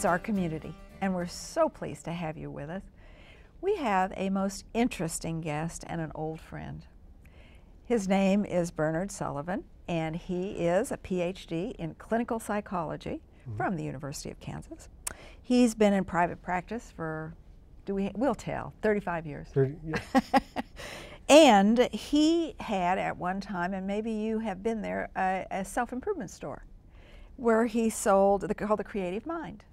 It's our community, and we're so pleased to have you with us. We have a most interesting guest and an old friend. His name is Bernard Sullivan, and he is a PhD in clinical psychology from the University of Kansas. He's been in private practice for, we'll tell, 35 years. 30, yeah. And he had at one time, and maybe you have been there, a self-improvement store where he sold, called The Creative Mind.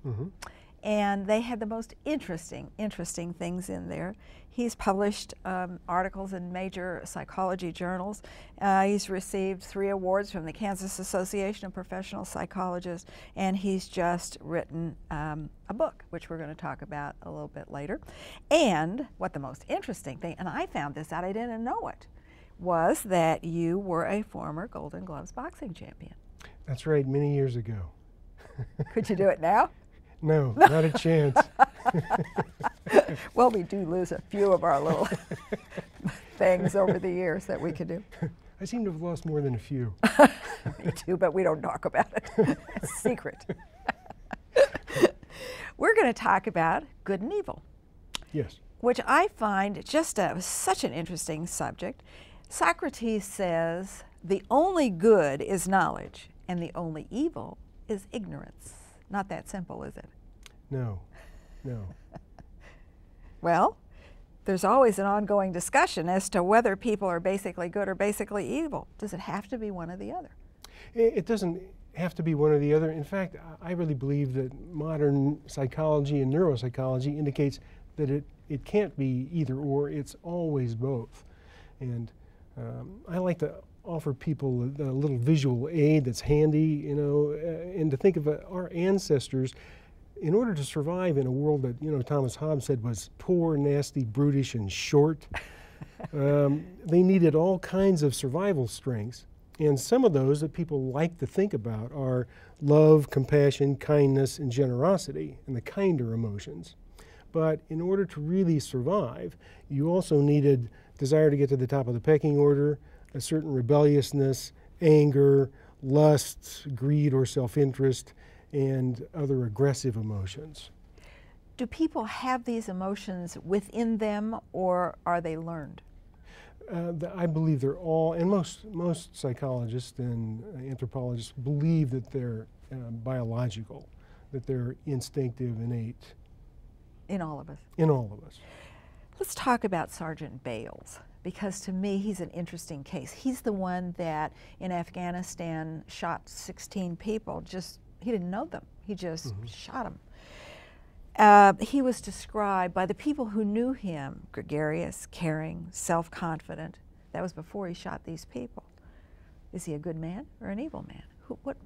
And they had the most interesting things in there. He's published articles in major psychology journals. He's received 3 awards from the Kansas Association of Professional Psychologists, and he's just written a book, which we're going to talk about a little bit later. And what the most interesting thing, and I found this out, I didn't know it, was that you were a former Golden Gloves boxing champion. That's right, many years ago. Could you do it now? No, not a chance. Well, we do lose a few of our little things over the years that we could do. I seem to have lost more than a few. Me too, but we don't talk about it. It's a secret. We're going to talk about good and evil. Yes. Which I find just such an interesting subject. Socrates says, the only good is knowledge, and the only evil is ignorance. Not that simple, is it? No, no. Well, there's always an ongoing discussion as to whether people are basically good or basically evil. Does it have to be one or the other? It doesn't have to be one or the other. In fact, I really believe that modern psychology and neuropsychology indicates that it can't be either or, it's always both. And I like to offer people a little visual aid that's handy, you know, and to think of our ancestors, in order to survive in a world that, you know, Thomas Hobbes said was poor, nasty, brutish, and short, they needed all kinds of survival strengths. And some of those that people like to think about are love, compassion, kindness, and generosity, and the kinder emotions. But in order to really survive, you also needed desire to get to the top of the pecking order, a certain rebelliousness, anger, lust, greed or self-interest, and other aggressive emotions. Do people have these emotions within them, or are they learned? I believe they're all, and most psychologists and anthropologists believe that they're biological, that they're instinctive, innate. In all of us? In all of us. Let's talk about Sergeant Bales, because to me he's an interesting case. He's the one that in Afghanistan shot 16 people, he didn't know them, he just shot them. He was described by the people who knew him, gregarious, caring, self-confident. That was before he shot these people. Is he a good man or an evil man? What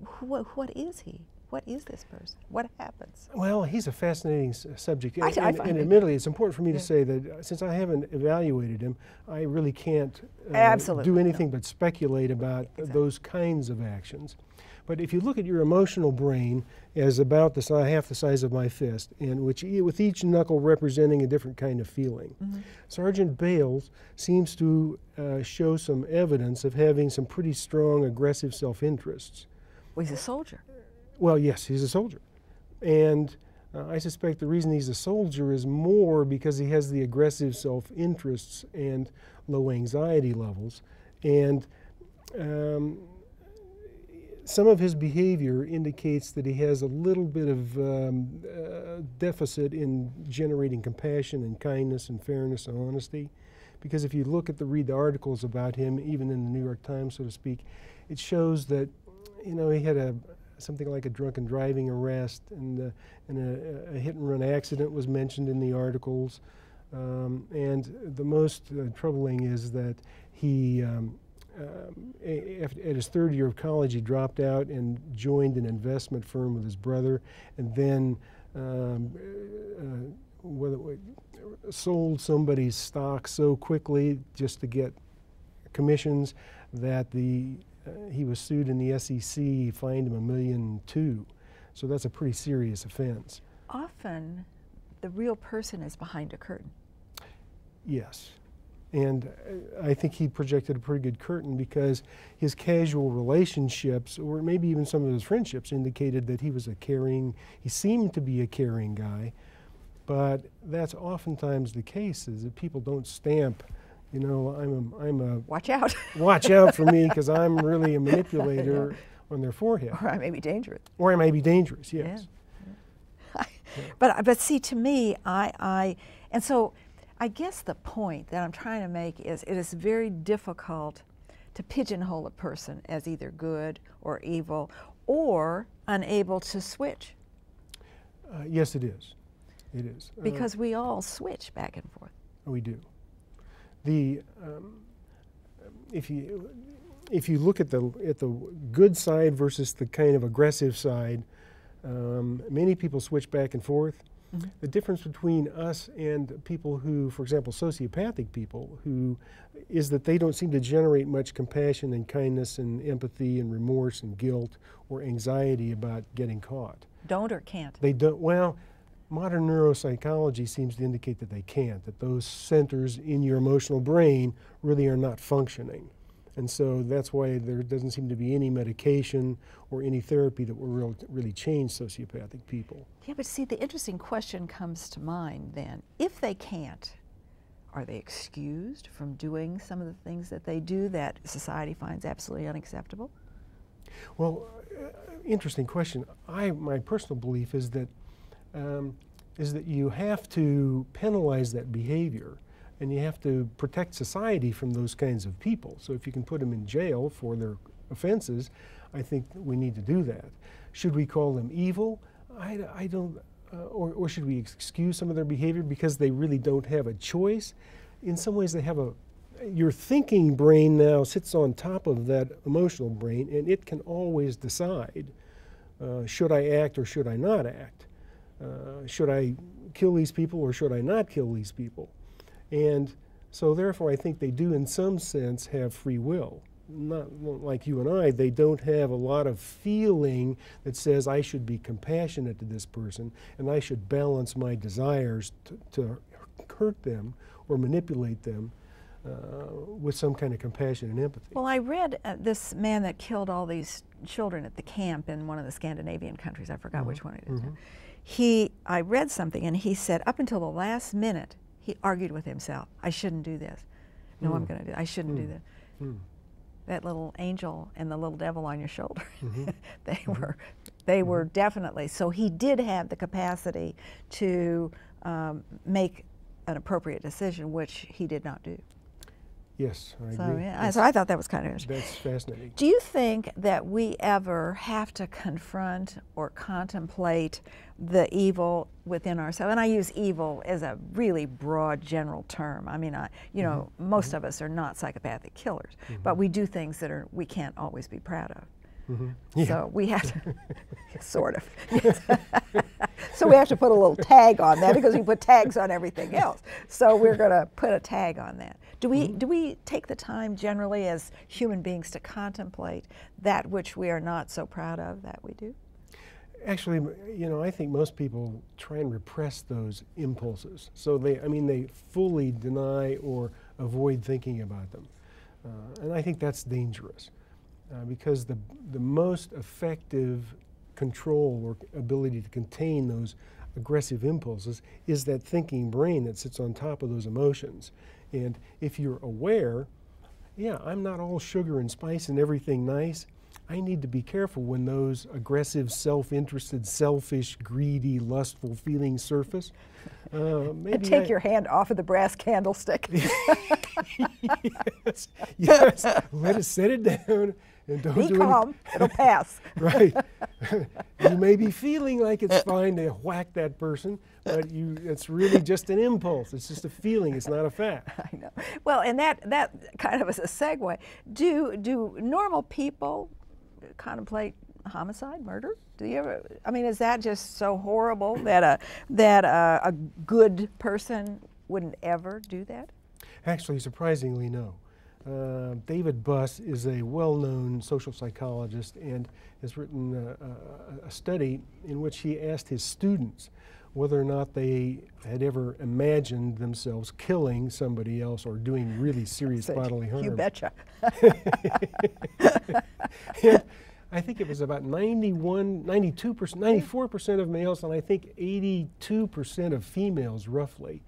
is he? What is this person? What happens? Well, he's a fascinating subject. I find and admittedly, it's important for me to say that since I haven't evaluated him, I really can't do anything but speculate about those kinds of actions. But if you look at your emotional brain as about half the size of my fist, and with each knuckle representing a different kind of feeling, Sergeant Bales seems to show some evidence of having some pretty strong aggressive self-interests. Well, he's a soldier. Well, yes, he's a soldier. And I suspect the reason he's a soldier is more because he has the aggressive self-interests and low anxiety levels. And some of his behavior indicates that he has a little bit of deficit in generating compassion and kindness and fairness and honesty. Because if you look at read the articles about him, even in the New York Times, so to speak, it shows that, you know, he had something like a drunken driving arrest, and a hit-and-run accident was mentioned in the articles. And the most troubling is that he, at his 3rd year of college, he dropped out and joined an investment firm with his brother, and then sold somebody's stock so quickly just to get commissions that he was sued in the SEC, fined him $1.2 million. So that's a pretty serious offense. Often the real person is behind a curtain. Yes. And I think he projected a pretty good curtain because his casual relationships, or maybe even some of his friendships, indicated that he was he seemed to be a caring guy. But that's oftentimes the case, is that people don't stamp, you know, I'm a watch out. watch out for me because I'm really a manipulator on their forehead. Or I may be dangerous. Or I may be dangerous, yes. Yeah. But see, to me, and so I guess the point that I'm trying to make is it is very difficult to pigeonhole a person as either good or evil or unable to switch. Yes, it is. It is. Because we all switch back and forth. We do. If you look at the good side versus the kind of aggressive side, many people switch back and forth. Mm-hmm. The difference between us and people who, for example, sociopathic people, is that they don't seem to generate much compassion and kindness and empathy and remorse and guilt or anxiety about getting caught. Don't or can't? They don't. Well, modern neuropsychology seems to indicate that they can't, that those centers in your emotional brain really are not functioning. And so that's why there doesn't seem to be any medication or any therapy that will really change sociopathic people. Yeah, but see, the interesting question comes to mind then. If they can't, are they excused from doing some of the things that they do that society finds absolutely unacceptable? Well, interesting question. My personal belief is that you have to penalize that behavior, and you have to protect society from those kinds of people. So if you can put them in jail for their offenses, I think we need to do that. Should we call them evil? I don't, or should we excuse some of their behavior because they really don't have a choice? In some ways they have your thinking brain now sits on top of that emotional brain, and it can always decide, should I act or should I not act? Should I kill these people or should I not kill these people? And so therefore I think they do in some sense have free will. Not like you and I, they don't have a lot of feeling that says I should be compassionate to this person and I should balance my desires to hurt them or manipulate them with some kind of compassion and empathy. Well, I read this man that killed all these children at the camp in one of the Scandinavian countries. I forgot which one it is. Mm-hmm. I read something and he said up until the last minute he argued with himself. I shouldn't do this. No, I'm going to do it. I shouldn't do that. That little angel and the little devil on your shoulder, they were definitely, so he did have the capacity to make an appropriate decision, which he did not do. Yes, I agree. Yeah, so I thought that was kind of interesting. That's fascinating. Do you think that we ever have to confront or contemplate the evil within ourselves? And I use evil as a really broad, general term. I mean, you know, most of us are not psychopathic killers, but we do things that we can't always be proud of. Yeah. So we have to, sort of. So we have to put a little tag on that because we put tags on everything else. So we're going to put a tag on that. Do we take the time generally as human beings to contemplate that which we are not so proud of that we do? Actually, you know, I think most people try and repress those impulses. So they fully deny or avoid thinking about them. And I think that's dangerous. Because the most effective control or ability to contain those aggressive impulses is that thinking brain that sits on top of those emotions. And if you're aware, yeah, I'm not all sugar and spice and everything nice. I need to be careful when those aggressive, self-interested, selfish, greedy, lustful feelings surface. Maybe and take your hand off of the brass candlestick. Yes. Let it set it down and don't be calm. It'll pass. Right. You may be feeling like it's fine to whack that person, but it's really just an impulse. It's just a feeling. It's not a fact. I know. Well, and that kind of is a segue. Do normal people contemplate homicide, murder? Do you ever? I mean, is that just so horrible that a good person wouldn't ever do that? Actually, surprisingly, no. David Buss is a well-known social psychologist and has written a study in which he asked his students whether or not they had ever imagined themselves killing somebody else or doing really serious bodily harm. You betcha. And I think it was about 91, 92%, 94% of males, and I think 82% of females, roughly,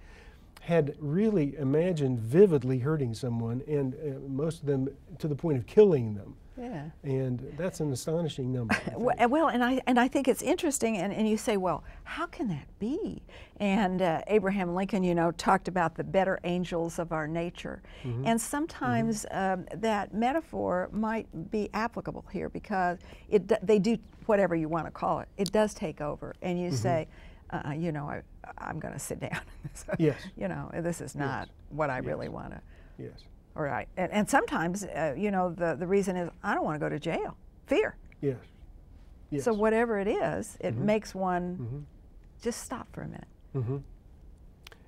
had really imagined vividly hurting someone, and most of them to the point of killing them. Yeah. And that's an astonishing number. Well, and I think it's interesting, and you say, well, how can that be? And Abraham Lincoln, you know, talked about the better angels of our nature. Mm-hmm. And sometimes that metaphor might be applicable here, because they do whatever you want to call it. It does take over, and you say, you know, I'm going to sit down. So, yes. You know, this is not what I really want to. Yes. All right. And sometimes, you know, the reason is I don't want to go to jail. Fear. Yes. Yes. So whatever it is, it makes one just stop for a minute.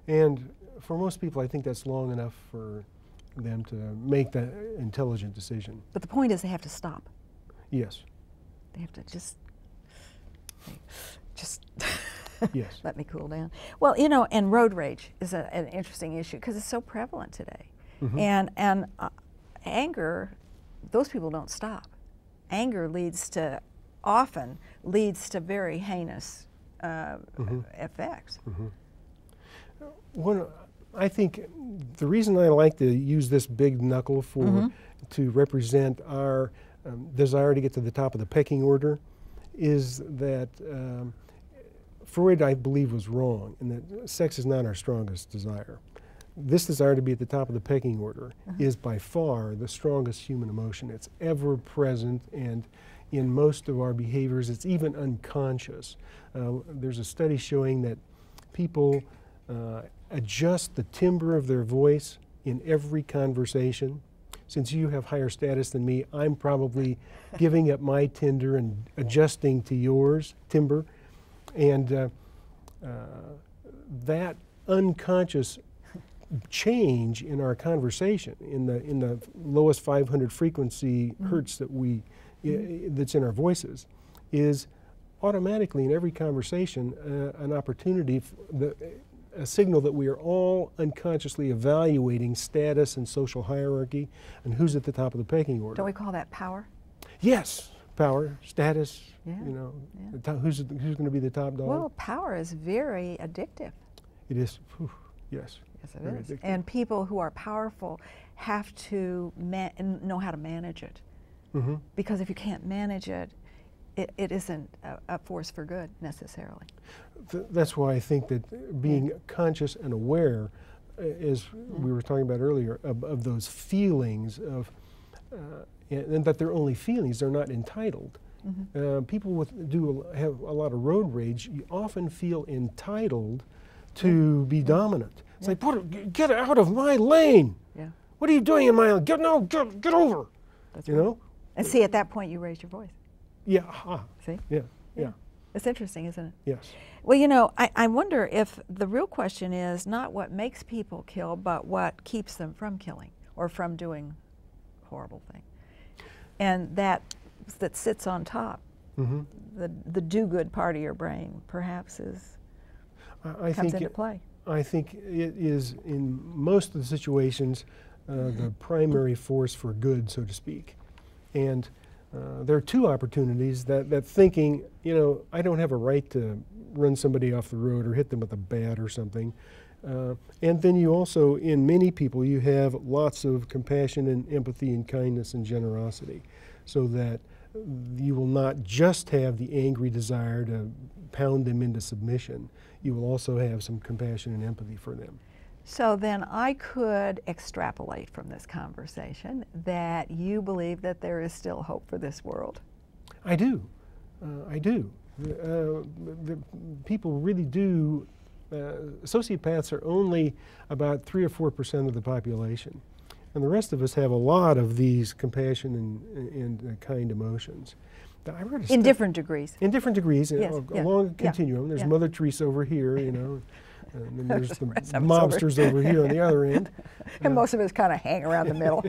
And for most people, I think that's long enough for them to make that intelligent decision. But the point is they have to stop. Yes. They have to just yes. let me cool down. Well, you know, and road rage is an interesting issue because it's so prevalent today. And anger, those people don't stop. Anger often leads to very heinous effects. I think the reason I like to use this big knuckle to represent our desire to get to the top of the pecking order is that Freud, I believe, was wrong, and that sex is not our strongest desire. This desire to be at the top of the pecking order is by far the strongest human emotion. It's ever present, and in most of our behaviors, it's even unconscious. There's a study showing that people adjust the timbre of their voice in every conversation. Since you have higher status than me, I'm probably giving up my timbre and adjusting to yours timbre, and that unconscious change in our conversation, in the lowest 500 frequency hertz that that's in our voices, is automatically in every conversation an opportunity, a signal that we are all unconsciously evaluating status and social hierarchy and who's at the top of the pecking order. Don't we call that power? Yes, power, status. You know, who's going to be the top dog? Well, power is very addictive. It is. Yes. Yes, it is. Addictive. And people who are powerful have to know how to manage it. Because if you can't manage it, it isn't a force for good necessarily. That's why I think that being conscious and aware, as we were talking about earlier, of those feelings of, and that they're only feelings, they're not entitled. People have a lot of road rage. You often feel entitled to be dominant. It's like, get out of my lane. What are you doing in my lane? Get over. That's you know? And see, at that point, you raise your voice. Yeah. See? Yeah. It's interesting, isn't it? Yes. Well, you know, I wonder if the real question is not what makes people kill, but what keeps them from killing or from doing horrible things. And that sits on top. The do-good part of your brain, perhaps, comes into play. I think it is, in most of the situations, the primary force for good, so to speak. And there are two opportunities that thinking, you know, I don't have a right to run somebody off the road or hit them with a bat or something. And then you also, in many people, you have lots of compassion and empathy and kindness and generosity, so that you will not just have the angry desire to pound them into submission. You will also have some compassion and empathy for them. So then I could extrapolate from this conversation that you believe that there is still hope for this world. I do. I do. The people really do. Sociopaths are only about 3 or 4% of the population. And the rest of us have a lot of these compassion and kind emotions. In different degrees. In different degrees, along a continuum. There's Yeah. Mother Teresa over here, you know. And then there's the mobsters over here on the other end. And most of us kind of hang around the middle.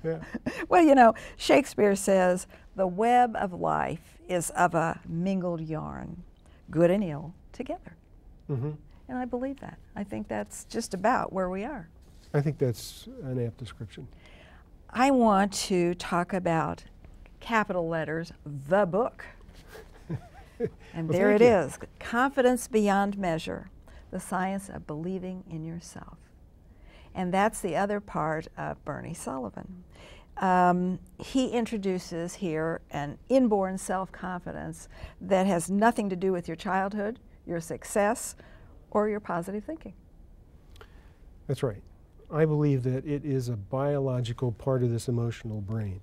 Yeah. Well, you know, Shakespeare says, the web of life is of a mingled yarn, good and ill together. Mm-hmm. And I believe that. I think that's just about where we are. I think that's an apt description. I want to talk about, capital letters, the book. And Well, there it thank you. is, Confidence Beyond Measure, the Science of Believing in Yourself. And that's the other part of Bernie Sullivan. He introduces here an inborn self-confidence that has nothing to do with your childhood, your success, or your positive thinking. That's right. I believe that it is a biological part of this emotional brain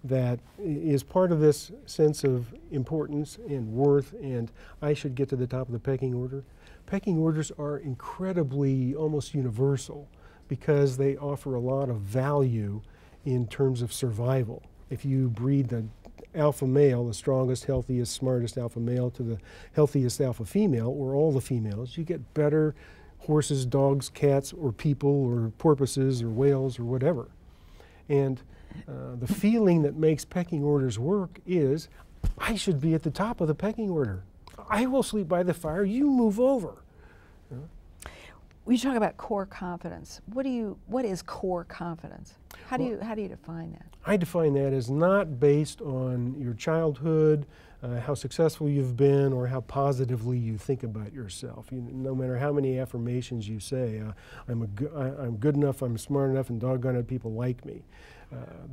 that is part of this sense of importance and worth, and I should get to the top of the pecking order. Pecking orders are incredibly, almost universal, because they offer a lot of value in terms of survival. If you breed the alpha male, the strongest, healthiest, smartest alpha male, to the healthiest alpha female, or all the females, you get better horses, dogs, cats, or people, or porpoises, or whales, or whatever. And the feeling that makes pecking orders work is, I should be at the top of the pecking order. I will sleep by the fire, you move over. We talk about core confidence. What is core confidence? How do you define that? I define that as not based on your childhood, how successful you've been, or how positively you think about yourself. No matter how many affirmations you say, I'm good enough, I'm smart enough, and doggone it, people like me.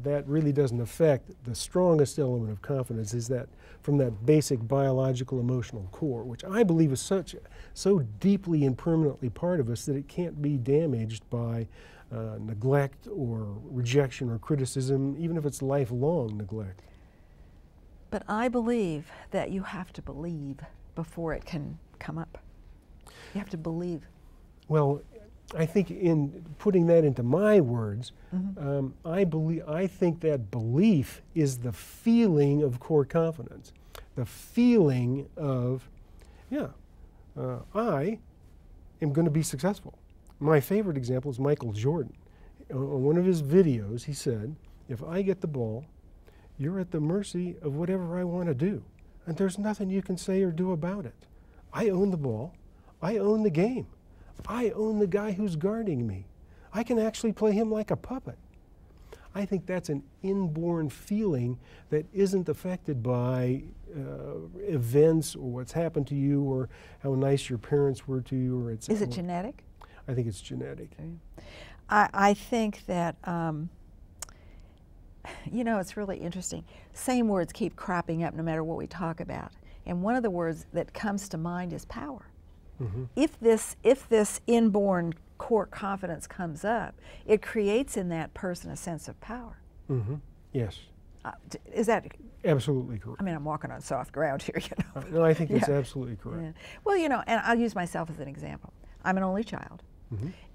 That really doesn't affect the strongest element of confidence, is that from that basic biological emotional core, which I believe is so deeply and permanently part of us that it can't be damaged by neglect or rejection or criticism, even if it's lifelong neglect. But I believe that you have to believe before it can come up. You have to believe. Well, I think in putting that into my words, I think that belief is the feeling of core confidence, the feeling of, I am going to be successful. My favorite example is Michael Jordan. On one of his videos, he said, if I get the ball, you're at the mercy of whatever I want to do, and there's nothing you can say or do about it. I own the ball. I own the game. I own the guy who's guarding me. I can actually play him like a puppet. I think that's an inborn feeling that isn't affected by events or what's happened to you or how nice your parents were to you. Or Is it genetic? I think it's genetic. Okay. I think that, it's really interesting. Same words keep cropping up no matter what we talk about. And one of the words that comes to mind is power. If this inborn core confidence comes up, it creates in that person a sense of power. Yes. Is that absolutely correct? I mean, I'm walking on soft ground here, No, I think that's absolutely correct. Yeah. Well, and I'll use myself as an example. I'm an only child.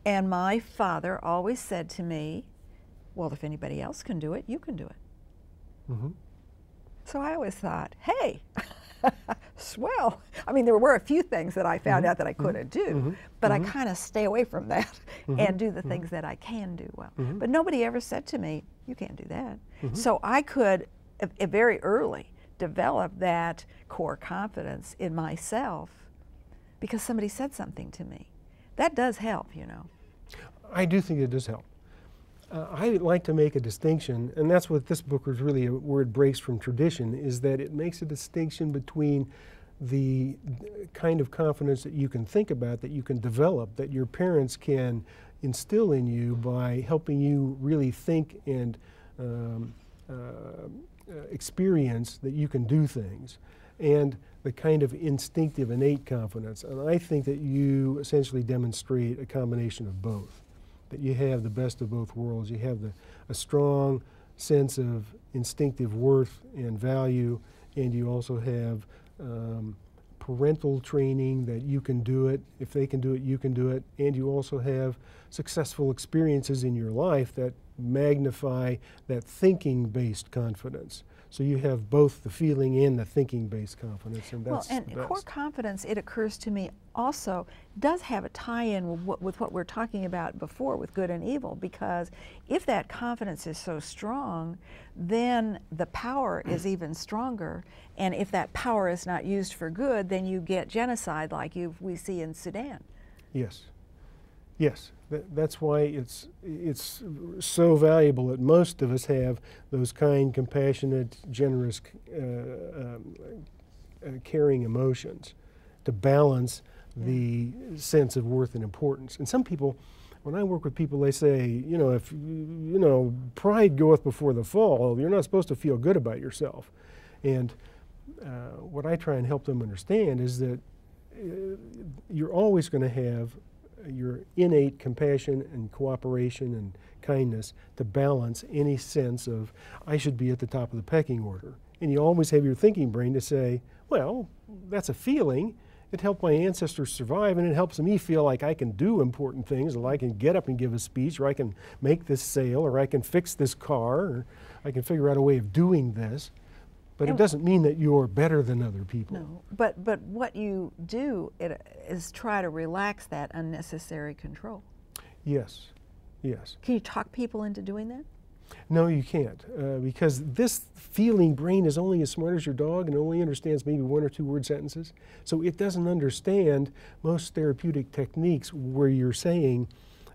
And my father always said to me, well, if anybody else can do it, you can do it. So I always thought, hey, swell. I mean, there were a few things that I found out that I couldn't do, but I kind of stay away from that and do the things that I can do well. But nobody ever said to me, you can't do that. So I could, very early, develop that core confidence in myself because somebody said something to me. That does help, I do think it does help. I like to make a distinction, and that's what this book is really where it breaks from tradition, is that it makes a distinction between the kind of confidence that you can think about, that you can develop, that your parents can instill in you by helping you really think and experience that you can do things, and the kind of instinctive, innate confidence. And I think that you essentially demonstrate a combination of both. That you have the best of both worlds. You have a strong sense of instinctive worth and value, and you also have parental training that you can do it. If they can do it, you can do it. And you also have successful experiences in your life that magnify that thinking-based confidence. So you have both the feeling and the thinking-based confidence, and that's well, and the best. core confidence, it occurs to me, also does have a tie-in with what we're talking about before with good and evil, because if that confidence is so strong, then the power is even stronger, and if that power is not used for good, then you get genocide like we see in Sudan. Yes. Yes, that's why it's so valuable that most of us have those kind, compassionate, generous, caring emotions to balance the sense of worth and importance. And some people, when I work with people, they say, you know, if pride goeth before the fall, you're not supposed to feel good about yourself. And what I try and help them understand is that you're always going to have your innate compassion and cooperation and kindness to balance any sense of, I should be at the top of the pecking order. And you always have your thinking brain to say, well, that's a feeling. It helped my ancestors survive, and it helps me feel like I can do important things, or I can get up and give a speech, or I can make this sale, or I can fix this car, or I can figure out a way of doing this. But it doesn't mean that you're better than other people. No, but what you do is try to relax that unnecessary control. Yes, yes. Can you talk people into doing that? No, you can't, because this feeling brain is only as smart as your dog and only understands maybe 1 or 2 word sentences. So it doesn't understand most therapeutic techniques where you're saying,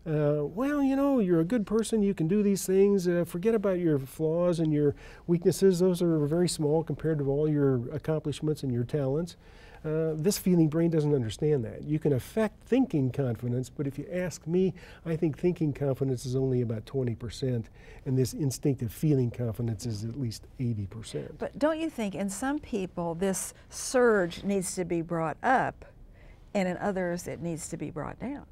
well, you know, you're a good person, you can do these things, forget about your flaws and your weaknesses, those are very small compared to all your accomplishments and your talents. This feeling brain doesn't understand that. You can affect thinking confidence, but if you ask me, I think thinking confidence is only about 20%, and this instinctive feeling confidence is at least 80%. But don't you think in some people this surge needs to be brought up, and in others it needs to be brought down?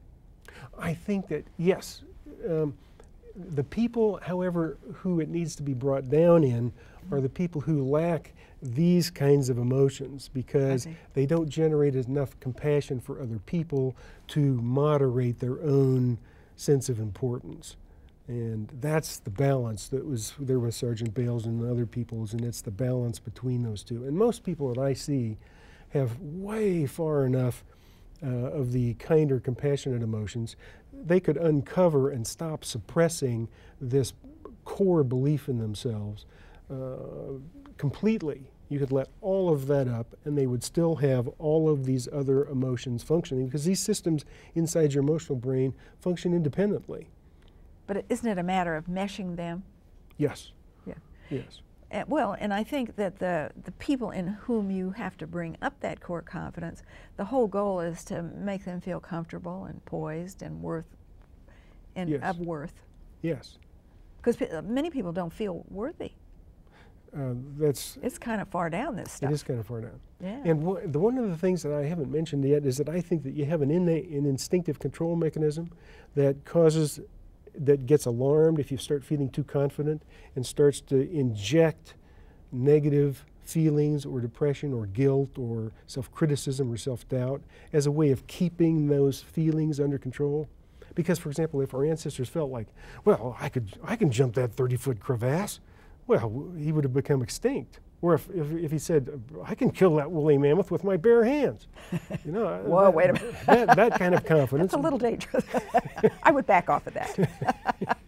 I think that, yes. The people, however, who it needs to be brought down in are the people who lack these kinds of emotions because they don't generate enough compassion for other people to moderate their own sense of importance. And that's the balance that was there with Sergeant Bales and other people's, and it's the balance between those two. And most people that I see have way far enough of the kinder, compassionate emotions. They could uncover and stop suppressing this core belief in themselves completely. You could let all of that up and they would still have all of these other emotions functioning, because these systems inside your emotional brain function independently. But isn't it a matter of meshing them? Yes. Yeah. Yes. Well, and I think that the people in whom you have to bring up that core confidence, the whole goal is to make them feel comfortable and poised and of worth. Yes. Because many people don't feel worthy. It's kind of far down, this stuff. It is kind of far down. Yeah. And one of the things that I haven't mentioned yet is that I think that you have an instinctive control mechanism that gets alarmed if you start feeling too confident and starts to inject negative feelings or depression or guilt or self-criticism or self-doubt as a way of keeping those feelings under control. Because, for example, if our ancestors felt like, well, I can jump that 30-foot crevasse, well, he would have become extinct. Or if he said, I can kill that woolly mammoth with my bare hands. You know, whoa, wait a minute. that kind of confidence. That's a little dangerous. I would back off of that.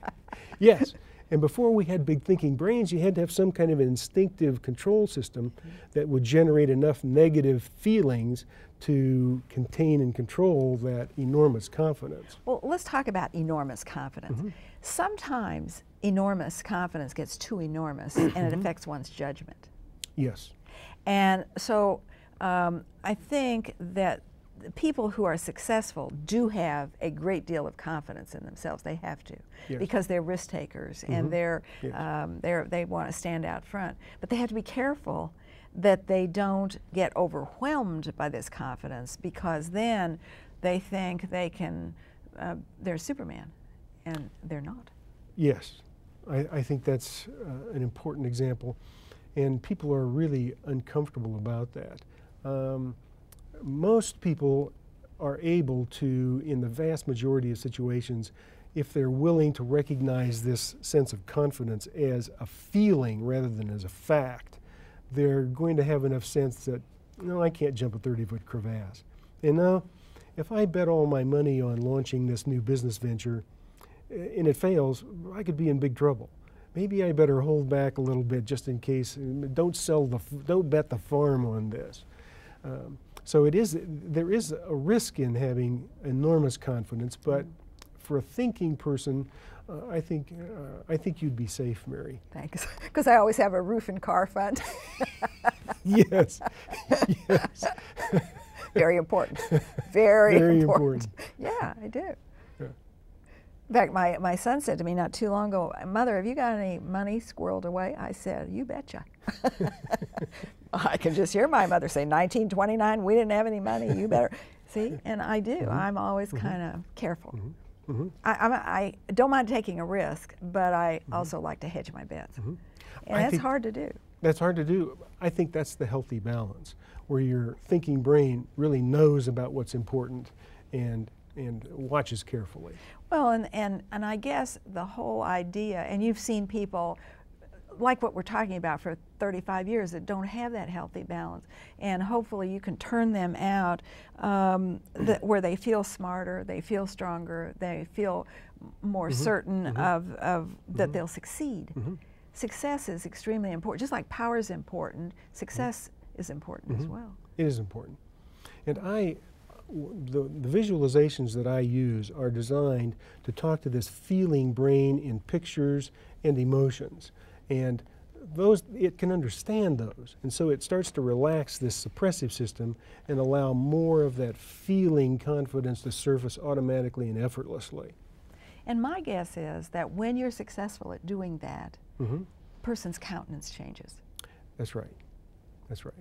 Yes. And before we had big thinking brains, you had to have some kind of an instinctive control system that would generate enough negative feelings to contain and control that enormous confidence. Well, let's talk about enormous confidence. Mm-hmm. Sometimes enormous confidence gets too enormous and it affects one's judgment. Yes. And so I think that people who are successful do have a great deal of confidence in themselves. They have to, because they're risk takers and they want to stand out front. But they have to be careful that they don't get overwhelmed by this confidence, because then they think they're Superman, and they're not. Yes, I think that's an important example, and people are really uncomfortable about that. Most people are able to, in the vast majority of situations, if they're willing to recognize this sense of confidence as a feeling rather than as a fact, they're going to have enough sense that, no, I can't jump a 30-foot crevasse. And now, if I bet all my money on launching this new business venture and it fails, I could be in big trouble. Maybe I better hold back a little bit just in case. Don't bet the farm on this. So there is a risk in having enormous confidence, but for a thinking person, I think you'd be safe, Mary. Thanks, because I always have a roof and car fund. Yes, yes. Very important. Very important. important. Yeah, I do. Yeah. In fact, my son said to me not too long ago, "Mother, have you got any money squirreled away?" I said, "You betcha." I can just hear my mother say, 1929, we didn't have any money, you better. See, and I do. I'm always kind of careful. I don't mind taking a risk, but I also like to hedge my bets. And that's hard to do. That's hard to do. I think that's the healthy balance, where your thinking brain really knows about what's important and watches carefully. Well, and I guess the whole idea, and you've seen people like what we're talking about for 35 years that don't have that healthy balance, and hopefully you can turn them out where they feel smarter, they feel stronger, they feel more certain of that they'll succeed. Success is extremely important. Just like power is important, success is important as well. It is important. And the visualizations that I use are designed to talk to this feeling brain in pictures and emotions. And it can understand those. And so it starts to relax this suppressive system and allow more of that feeling confidence to surface automatically and effortlessly. And my guess is that when you're successful at doing that, person's countenance changes. That's right. That's right.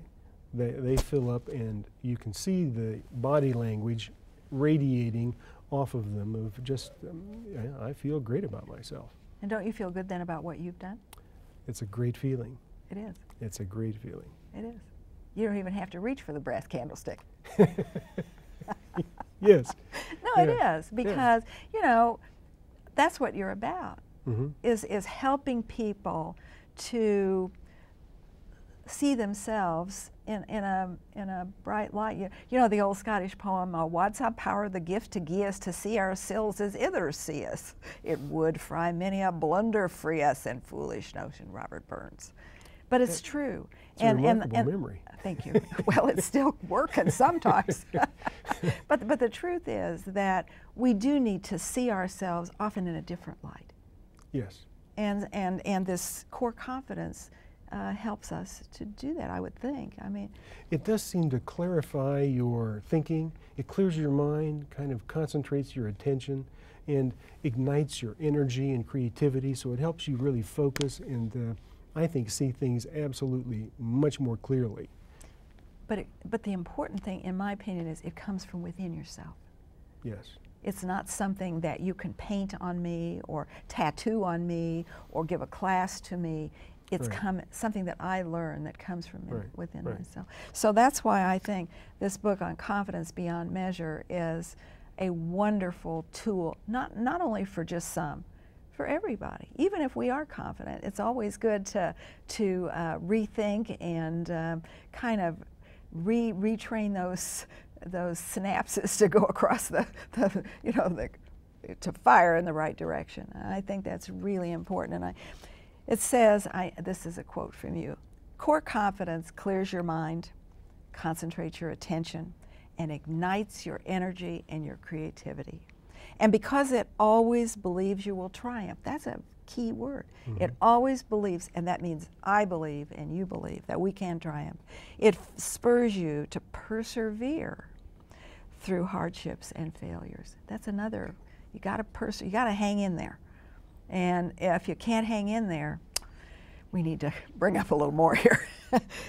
They fill up, and you can see the body language radiating off of them of just, I feel great about myself. And don't you feel good then about what you've done? It's a great feeling. It is. It's a great feeling. It is. You don't even have to reach for the brass candlestick. Yes. No, it is, because, you know, that's what you're about, is helping people to see themselves in a bright light. You know the old Scottish poem, "What's our power the gift to gie us to see ourselves as others see us? It would fry many a blunder free us and foolish notion," Robert Burns. But it's true. It's a remarkable memory. Thank you. Well, it's still working sometimes. But the truth is that we do need to see ourselves often in a different light. Yes. And this core confidence helps us to do that, I would think. I mean, it does seem to clarify your thinking. It clears your mind, kind of concentrates your attention, and ignites your energy and creativity. So it helps you really focus and, I think, see things absolutely much more clearly. But the important thing, in my opinion, is it comes from within yourself. Yes. It's not something that you can paint on me or tattoo on me or give a class to me. It's something that I learn that comes from within myself. So that's why I think this book on Confidence Beyond Measure is a wonderful tool, not only for just some, for everybody. Even if we are confident, it's always good to rethink and kind of retrain those synapses to go across to fire in the right direction. And I think that's really important. And it says, this is a quote from you, "Core confidence clears your mind, concentrates your attention, and ignites your energy and your creativity. And because it always believes you will triumph," that's a key word. It always believes, and that means I believe and you believe that we can triumph. It spurs you to persevere through hardships and failures. That's another, you gotta hang in there. And if you can't hang in there, we need to bring up a little more here.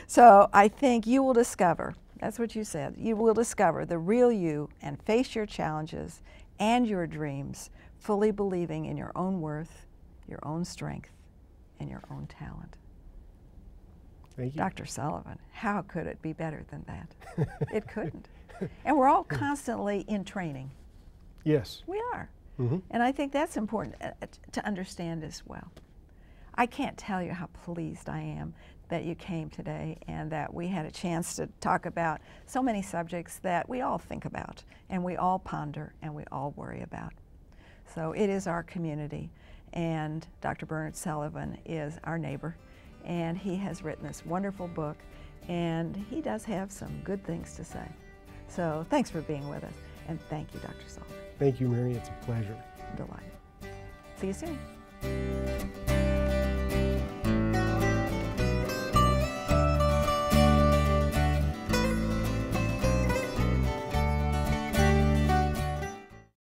So I think you will discover, that's what you said, you will discover the real you and face your challenges and your dreams, fully believing in your own worth, your own strength, and your own talent. Thank you. Dr. Sullivan, how could it be better than that? It couldn't. And we're all constantly in training. Yes. We are. Mm-hmm. And I think that's important to understand as well. I can't tell you how pleased I am that you came today and that we had a chance to talk about so many subjects that we all think about and we all ponder and we all worry about. So it is our community, and Dr. Bernard Sullivan is our neighbor, and he has written this wonderful book, and he does have some good things to say. So thanks for being with us, and thank you, Dr. Sullivan. Thank you, Mary. It's a pleasure. Delighted. See you soon.